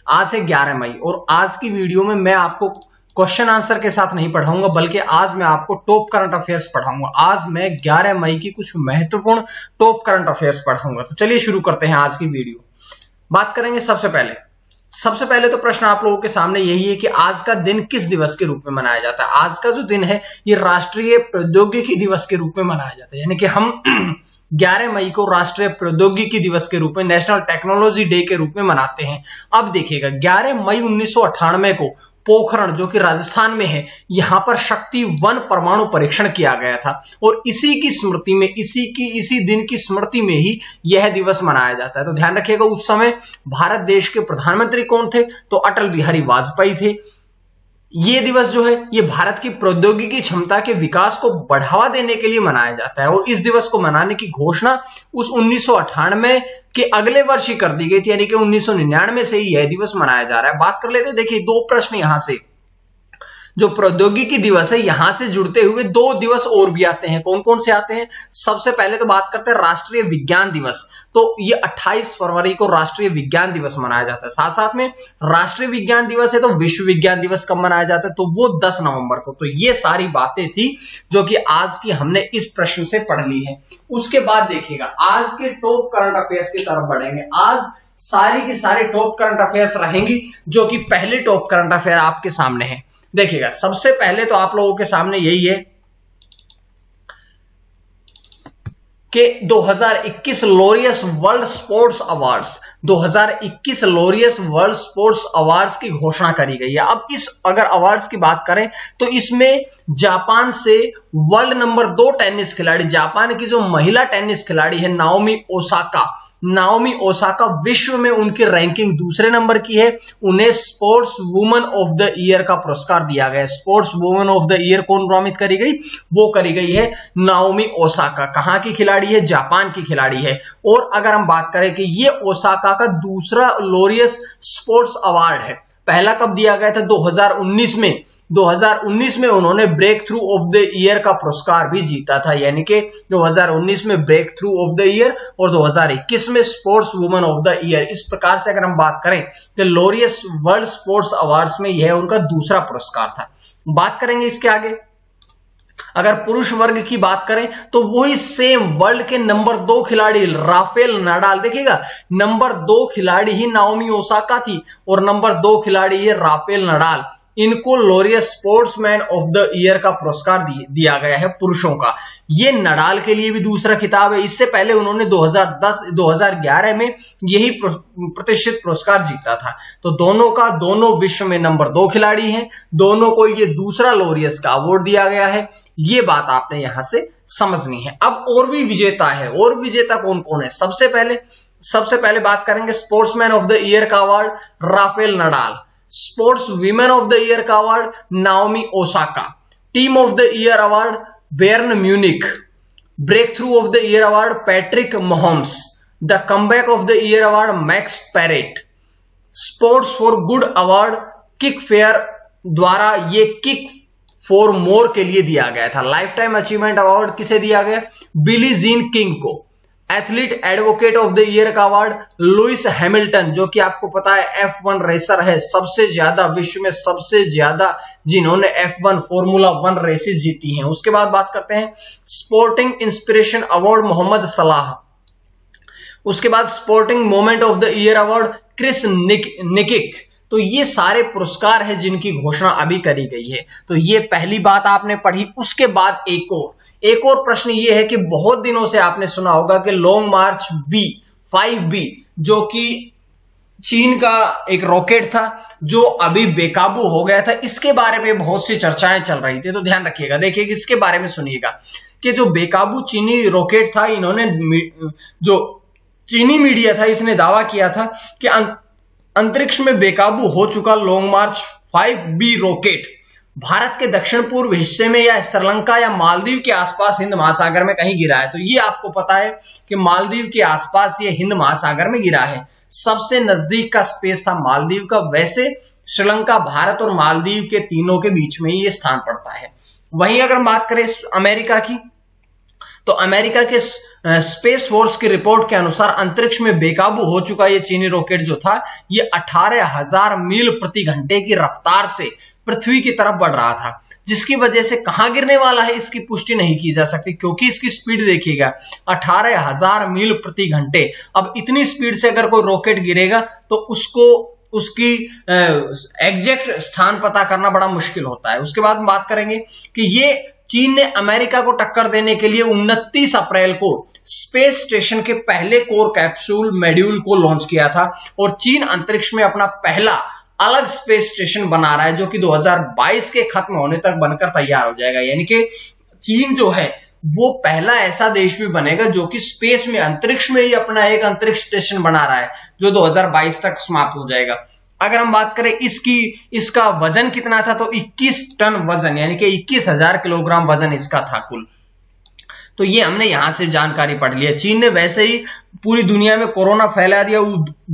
आज है 11 मई और आज की वीडियो में मैं आपको क्वेश्चन आंसर के साथ नहीं पढ़ाऊंगा, बल्कि आज मैं आपको टॉप करंट अफेयर्स पढ़ाऊंगा। आज मैं 11 मई की कुछ महत्वपूर्ण टॉप करंट अफेयर्स पढ़ाऊंगा। तो चलिए शुरू करते हैं आज की वीडियो। बात करेंगे सबसे पहले तो प्रश्न आप लोगों के सामने यही है कि आज का दिन किस दिवस के रूप में मनाया जाता है। आज का जो दिन है ये राष्ट्रीय प्रौद्योगिकी दिवस के रूप में मनाया जाता है, यानी कि हम 11 मई को राष्ट्रीय प्रौद्योगिकी दिवस के रूप में, नेशनल टेक्नोलॉजी डे के रूप में मनाते हैं। अब देखिएगा 11 मई 1998 को पोखरण, जो कि राजस्थान में है, यहां पर शक्ति 1 परमाणु परीक्षण किया गया था और इसी की स्मृति में, इसी दिन की स्मृति में ही यह दिवस मनाया जाता है। तो ध्यान रखिएगा उस समय भारत देश के प्रधानमंत्री कौन थे, तो अटल बिहारी वाजपेयी थे। ये दिवस जो है ये भारत की प्रौद्योगिकी क्षमता के विकास को बढ़ावा देने के लिए मनाया जाता है और इस दिवस को मनाने की घोषणा उस 1998 के अगले वर्ष ही कर दी गई थी, यानी कि 1999 से ही यह दिवस मनाया जा रहा है। बात कर लेते हैं, देखिए 2 प्रश्न यहां से, जो प्रौद्योगिकी दिवस है यहां से जुड़ते हुए 2 दिवस और भी आते हैं। कौन कौन से आते हैं? सबसे पहले तो बात करते हैं राष्ट्रीय विज्ञान दिवस। तो ये 28 फरवरी को राष्ट्रीय विज्ञान दिवस मनाया जाता है। साथ साथ में राष्ट्रीय विज्ञान दिवस है तो विश्व विज्ञान दिवस कब मनाया जाता है, तो वो 10 नवंबर को। तो ये सारी बातें थी जो कि आज की हमने इस प्रश्न से पढ़ ली है। उसके बाद देखिएगा आज के टॉप करंट अफेयर्स की तरफ बढ़ेंगे। आज सारी की सारी टॉप करंट अफेयर्स रहेंगी, जो कि पहले टॉप करंट अफेयर आपके सामने है। देखिएगा सबसे पहले तो आप लोगों के सामने यही है कि 2021 Laureus world sports awards, 2021 Laureus world sports awards की घोषणा करी गई है। अब इस अगर अवार्ड्स की बात करें तो इसमें जापान से वर्ल्ड नंबर 2 टेनिस खिलाड़ी, जापान की जो महिला टेनिस खिलाड़ी है नाओमी ओसाका विश्व में उनकी रैंकिंग दूसरे नंबर की है। उन्हें sports woman of the year का पुरस्कार दिया गया। Sports woman of the year कौन नामित करी गई? वो करी गई है नाओमी ओसाका। कहां की खिलाड़ी है? जापान की खिलाड़ी है। और अगर हम बात करें कि ये ओसाका का दूसरा लॉरियस स्पोर्ट्स अवार्ड है। पहला कब दिया गया था? 2019 में उन्होंने breakthrough of the year का पुरस्कार भी जीता था, यानी कि 2019 में breakthrough of the year और 2021 में sports woman of the year. इस प्रकार से अगर हम बात करें तो लॉरियस वर्ल्ड स्पोर्ट्स अवार्ड्स में यह उनका दूसरा पुरस्कार था। बात करेंगे इसके आगे, अगर पुरुष वर्ग की बात करें तो वही सेम वर्ल्ड के नंबर 2 खिलाड़ी राफेल नडाल, देखिएगा नंबर 2 खिलाड़ी ही नाओमी ओसाका थी और नंबर 2 खिलाड़ी है राफेल नडाल। इनको Laureus sportsman of the year का पुरस्कार दिया गया है पुरुषों का। ये नडाल के लिए भी दूसरा खिताब है। इससे पहले उन्होंने 2011 में यही प्रतिष्ठित पुरस्कार जीता था। तो दोनों विश्व में नंबर 2 खिलाड़ी हैं, दोनों को ये दूसरा लॉरियस का अवार्ड दिया गया है। ये बात आपने यहां से समझनी है। अब और भी विजेता है, और विजेता कौन कौन है? सबसे पहले बात करेंगे स्पोर्ट्समैन ऑफ द ईयर का award Rafael Nadal, sports women of the year का award Naomi Osaka, team of the year award Bayern Munich, breakthrough of the year award Patrick Mahomes, the comeback of the year award Max Parrott, sports for good award kick fair द्वारा ये kick for more के लिए दिया गया था। Life time achievement award किसे दिया गया? बिली जीन किंग को। Athlete advocate of the year का अवार्ड लुइस हैमिल्टन, जो कि आपको पता है F1 रेसर है, सबसे ज्यादा विश्व में सबसे ज्यादा जिन्होंने F1 फॉर्मूला 1 रेसेस जीती हैं। उसके बाद बात करते हैं sporting inspiration award Mohammad Salah. उसके बाद sporting moment of the year award Chris Nikic. तो ये सारे पुरस्कार है जिनकी घोषणा अभी करी गई है। तो ये पहली बात आपने पढ़ी। उसके बाद एक और प्रश्न ये है कि बहुत दिनों से आपने सुना होगा कि लॉन्ग मार्च 5B, जो कि चीन का एक रॉकेट था जो अभी बेकाबू हो गया था, इसके बारे में बहुत सी चर्चाएं चल रही थी। तो ध्यान रखिएगा, देखिए इसके बारे में सुनिएगा कि जो बेकाबू चीनी रॉकेट था, इन्होंने जो चीनी मीडिया था इसने दावा किया था कि अंतरिक्ष में बेकाबू हो चुका लॉन्ग मार्च 5B रॉकेट भारत के दक्षिण पूर्व हिस्से में या श्रीलंका या मालदीव के आसपास हिंद महासागर में कहीं गिरा है। तो ये आपको पता है कि मालदीव के आसपास ये हिंद महासागर में गिरा है। सबसे नजदीक का स्पेस था मालदीव का। वैसे श्रीलंका, भारत और मालदीव के तीनों के बीच में ये स्थान पड़ता है। वहीं अगर बात करें अमेरिका की, तो अमेरिका के स्पेस फोर्स की रिपोर्ट के अनुसार अंतरिक्ष में बेकाबू हो चुका ये चीनी रॉकेट जो था, ये 18,000 मील प्रति घंटे की रफ्तार से पृथ्वी की तरफ बढ़ रहा था, जिसकी वजह से कहां गिरने वाला है इसकी पुष्टि नहीं की जा सकती, क्योंकि इसकी स्पीड देखिएगा 18,000 मील प्रति घंटे। अब इतनी स्पीड से अगर कोई रॉकेट गिरेगा तो उसको उसकी एग्जैक्ट स्थान पता करना बड़ा मुश्किल होता है। उसके बाद बात करेंगे कि ये चीन ने अमेरिका को टक्कर देने के लिए 29 अप्रैल को स्पेस स्टेशन के पहले कोर कैप्सूल मॉड्यूल को लॉन्च किया था और चीन अंतरिक्ष में अपना पहला अलग स्पेस स्टेशन बना रहा है, जो कि 2022 के खत्म होने तक बनकर तैयार हो जाएगा। यानी कि चीन जो है वो पहला ऐसा देश भी बनेगा जो कि स्पेस में, अंतरिक्ष में ही अपना एक अंतरिक्ष स्टेशन बना रहा है, जो 2022 तक समाप्त हो जाएगा। अगर हम बात करें इसका वजन कितना था, तो 21 टन वजन, यानी कि 21,000 किलोग्राम वजन इसका था कुल। तो ये हमने यहां से जानकारी पढ़ लिया। चीन ने वैसे ही पूरी दुनिया में कोरोना फैला दिया।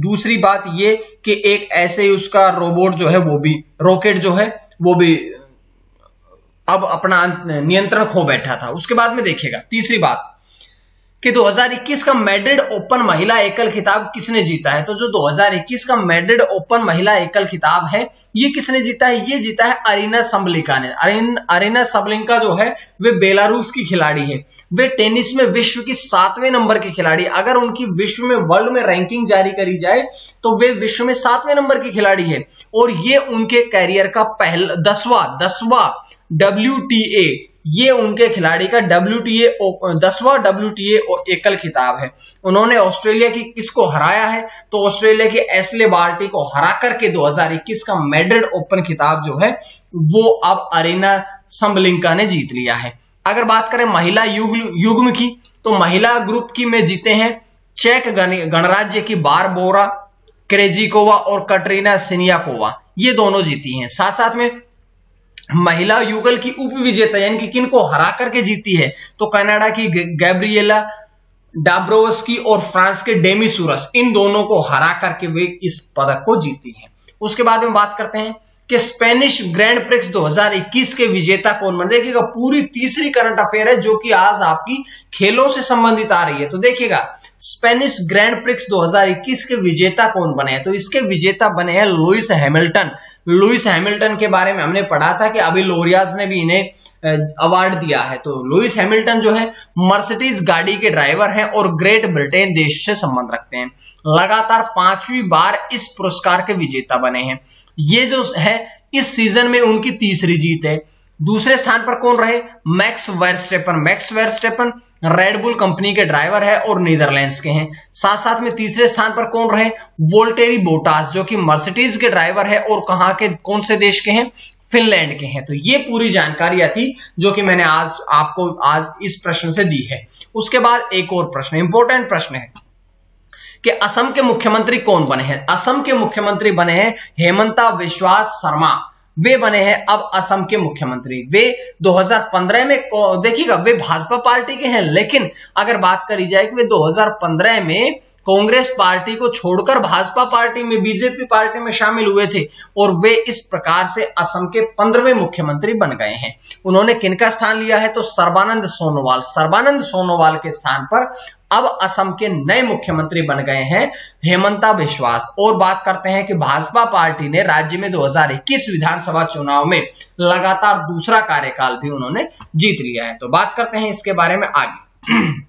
दूसरी बात ये कि एक ऐसे ही उसका रोबोट जो है, वो भी रॉकेट जो है वो भी अब अपना नियंत्रण खो बैठा था। उसके बाद में देखिएगा तीसरी बात कि 2021 का मैड्रिड ओपन महिला एकल खिताब किसने जीता है। तो जो 2021 का मैड्रिड ओपन महिला एकल खिताब है, ये किसने जीता है? ये जीता है अरीना सबलिंका ने। अरीना सबलिंका जो है वे बेलारूस की खिलाड़ी है। वे टेनिस में विश्व की 7वें नंबर की खिलाड़ी। अगर उनकी विश्व में, वर्ल्ड में रैंकिंग जारी करी जाए तो वे विश्व में 7वें नंबर की खिलाड़ी है और ये उनके कैरियर का पहला 10वां WTA, ये उनके खिलाड़ी का WTA 10वां WTA एकल खिताब है। उन्होंने ऑस्ट्रेलिया की किसको हराया है? तो ऑस्ट्रेलिया के एशले बार्टी को हरा करके 2021 का मैड्रिड ओपन खिताब जो है वो अब अरीना सबलिंका ने जीत लिया है। अगर बात करें महिला युग्म की, तो महिला ग्रुप की में जीते हैं चेक गणराज्य की बारबोरा क्रेजिकोवा और कटरीना सिनियाकोवा, ये दोनों जीती हैं। साथ साथ में महिला युगल की उप विजेता, यानी कि किनको हरा करके जीती है, तो कनाडा की गैब्रिएला डाब्रोवस्की और फ्रांस के डेमी सूरस, इन दोनों को हरा करके वे इस पदक को जीती हैं। उसके बाद में बात करते हैं कि स्पेनिश ग्रैंड प्रिक्स 2021 के विजेता कौन बने। देखिएगा पूरी तीसरी करंट अफेयर है जो कि आज आपकी खेलों से संबंधित आ रही है। तो देखिएगा स्पेनिश ग्रैंड प्रिक्स 2021 के विजेता कौन बने हैं, तो इसके विजेता बने हैं लुइस हैमिल्टन। लुइस हैमिल्टन के बारे में हमने पढ़ा था कि अभी लोरियाज ने भी इन्हें अवार्ड दिया है। तो लुइस हैमिल्टन जो है मर्सिडीज गाड़ी के ड्राइवर हैं और ग्रेट ब्रिटेन देश से संबंध रखते हैं। लगातार 5वीं बार इस पुरस्कार के विजेता बने हैं। ये जो है इस सीजन में उनकी तीसरी जीत है। दूसरे स्थान पर कौन रहे? Max Verstappen. Max Verstappen Red Bull company के ड्राइवर है और नीदरलैंड्स के हैं। साथ साथ में तीसरे स्थान पर कौन रहे? वोल्टेरी बोटास, जो कि मर्सिडीज के ड्राइवर है और कहां के, कौन से देश के हैं? फिनलैंड के हैं। तो ये पूरी जानकारियां थी जो कि मैंने आज आपको इस प्रश्न से दी है। उसके बाद एक और प्रश्न, इंपॉर्टेंट प्रश्न है कि असम के मुख्यमंत्री कौन बने हैं। असम के मुख्यमंत्री बने हैं हेमंता बिस्वा शर्मा। वे बने हैं अब असम के मुख्यमंत्री। वे 2015 में, देखिएगा वे भाजपा पार्टी के हैं, लेकिन अगर बात करी जाए कि वे 2015 में कांग्रेस पार्टी को छोड़कर भाजपा पार्टी में, बीजेपी पार्टी में शामिल हुए थे और वे इस प्रकार से असम के 15वें मुख्यमंत्री बन गए हैं। उन्होंने किनका स्थान लिया है? तो सर्बानंद सोनोवाल। सर्बानंद सोनोवाल के स्थान पर अब असम के नए मुख्यमंत्री बन गए हैं हेमंता बिस्वा। और बात करते हैं कि भाजपा पार्टी ने राज्य में 2021 विधानसभा चुनाव में लगातार दूसरा कार्यकाल भी उन्होंने जीत लिया है। तो बात करते हैं इसके बारे में आगे।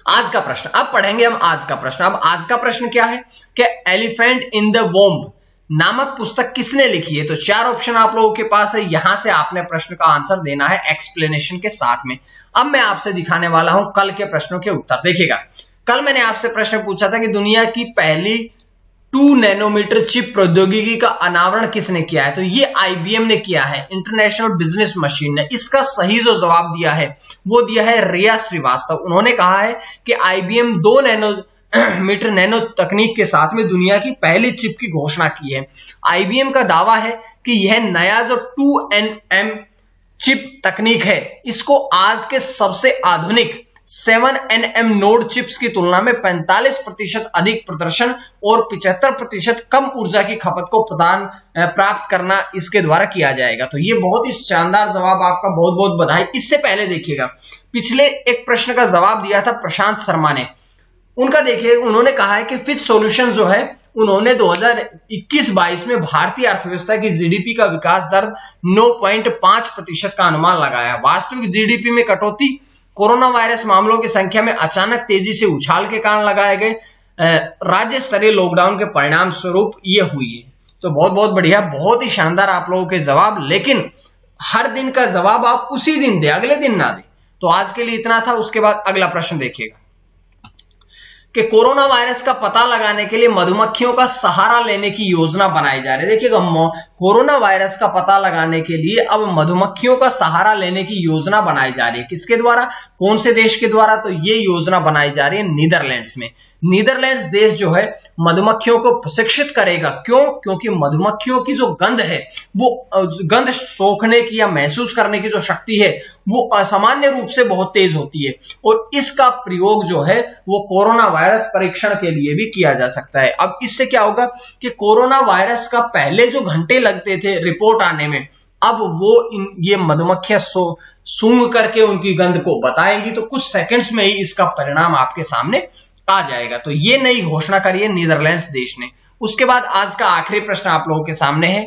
आज का प्रश्न, अब पढ़ेंगे हम आज का प्रश्न। अब आज का प्रश्न क्या है कि एलिफेंट इन द वोम्ब नामक पुस्तक किसने लिखी है? तो 4 ऑप्शन आप लोगों के पास है। यहां से आपने प्रश्न का आंसर देना है एक्सप्लेनेशन के साथ में। अब मैं आपसे दिखाने वाला हूं कल के प्रश्नों के उत्तर। देखिएगा कल मैंने आपसे प्रश्न पूछा था कि दुनिया की पहली 2 नैनोमीटर चिप प्रौद्योगिकी का अनावरण किसने किया है? तो ये IBM ने किया है, इंटरनेशनल बिजनेस मशीन ने। इसका सही जो जवाब दिया है वो दिया है रिया श्रीवास्तव। उन्होंने कहा है कि IBM 2 नैनोमीटर नैनो तकनीक के साथ में दुनिया की पहली चिप की घोषणा की है। IBM का दावा है कि यह नया जो 2nm चिप तकनीक है, इसको आज के सबसे आधुनिक 7nm नोड चिप्स की तुलना में 45% अधिक प्रदर्शन और 75% कम ऊर्जा की खपत को प्राप्त करना इसके द्वारा किया जाएगा। तो ये बहुत ही शानदार जवाब, आपका बहुत बहुत बधाई। इससे पहले देखिएगा, पिछले एक प्रश्न का जवाब दिया था प्रशांत शर्मा ने। उनका देखिए, उन्होंने कहा है कि फिच सॉल्यूशन जो है, उन्होंने 2021-22 में भारतीय अर्थव्यवस्था की जीडीपी का विकास दर 9.5% का अनुमान लगाया। वास्तविक जीडीपी में कटौती कोरोना वायरस मामलों की संख्या में अचानक तेजी से उछाल के कारण लगाए गए राज्य स्तरीय लॉकडाउन के परिणाम स्वरूप ये हुई है। तो बहुत बहुत बढ़िया, बहुत ही शानदार आप लोगों के जवाब। लेकिन हर दिन का जवाब आप उसी दिन दे, अगले दिन ना दे। तो आज के लिए इतना था। उसके बाद अगला प्रश्न देखिएगा कि कोरोना वायरस का पता लगाने के लिए मधुमक्खियों का सहारा लेने की योजना बनाई जा रही है। देखिएगा, कोरोना वायरस का पता लगाने के लिए अब मधुमक्खियों का सहारा लेने की योजना बनाई जा रही है। किसके द्वारा, कौन से देश के द्वारा? तो ये योजना बनाई जा रही है नीदरलैंड्स में। नीदरलैंड्स देश जो है मधुमक्खियों को प्रशिक्षित करेगा। क्यों? क्योंकि मधुमक्खियों की जो गंध है, वो गंध सोखने की या महसूस करने की जो शक्ति है, वो असामान्य रूप से बहुत तेज होती है। और इसका प्रयोग जो है वो कोरोना वायरस परीक्षण के लिए भी किया जा सकता है। अब इससे क्या होगा कि कोरोना वायरस का पहले जो घंटे लगते थे रिपोर्ट आने में, अब वो ये मधुमक्खियां सूंघ करके उनकी गंध को बताएंगी, तो कुछ सेकंड्स में ही इसका परिणाम आपके सामने आ जाएगा। तो ये नई घोषणा करी है नीदरलैंड्स देश ने। उसके बाद आज का आखिरी प्रश्न आप लोगों के सामने है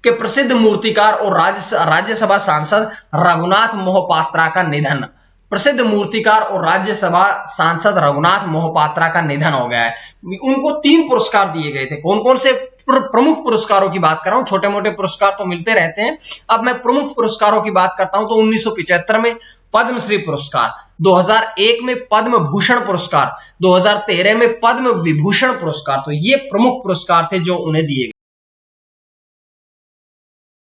कि प्रसिद्ध मूर्तिकार और राज्यसभा सांसद रघुनाथ मोहपात्रा का निधन। प्रसिद्ध मूर्तिकार और राज्यसभा सांसद रघुनाथ मोहपात्रा का निधन हो गया है। उनको 3 पुरस्कार दिए गए थे। कौन कौन से? प्रमुख पुरस्कारों की बात कर रहा हूं, छोटे मोटे पुरस्कार तो मिलते रहते हैं। अब मैं प्रमुख पुरस्कारों की बात करता हूं तो 1975 में पद्मश्री पुरस्कार, 2001 में पद्म भूषण पुरस्कार, 2013 में पद्म विभूषण पुरस्कार। तो ये प्रमुख पुरस्कार थे जो उन्हें दिए गए।